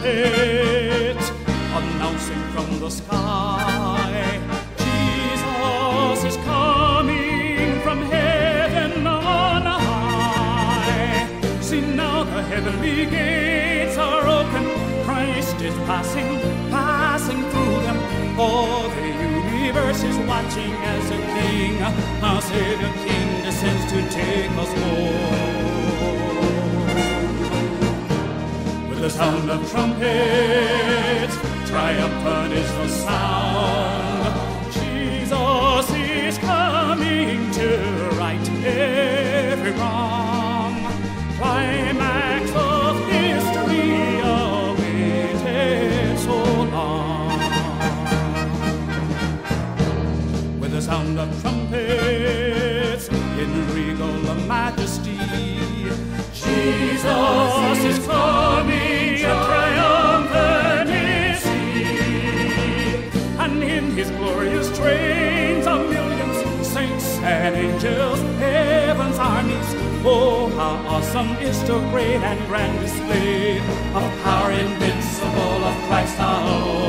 trumpet, announcing from the sky, Jesus is coming from heaven on high. See now the heavenly gates are open, Christ is passing through them. All the universe is watching as a king, our Savior King descends to take us home. With the sound of trumpets, triumphant is the sound. Jesus is coming to right every wrong. Climax of history awaited so long. With the sound of trumpets in regal majesty, Jesus is coming, triumphant is he, and in his glorious trains of millions, saints and angels, heaven's armies. Oh, how awesome is the great and grand display of power invincible of Christ our Lord.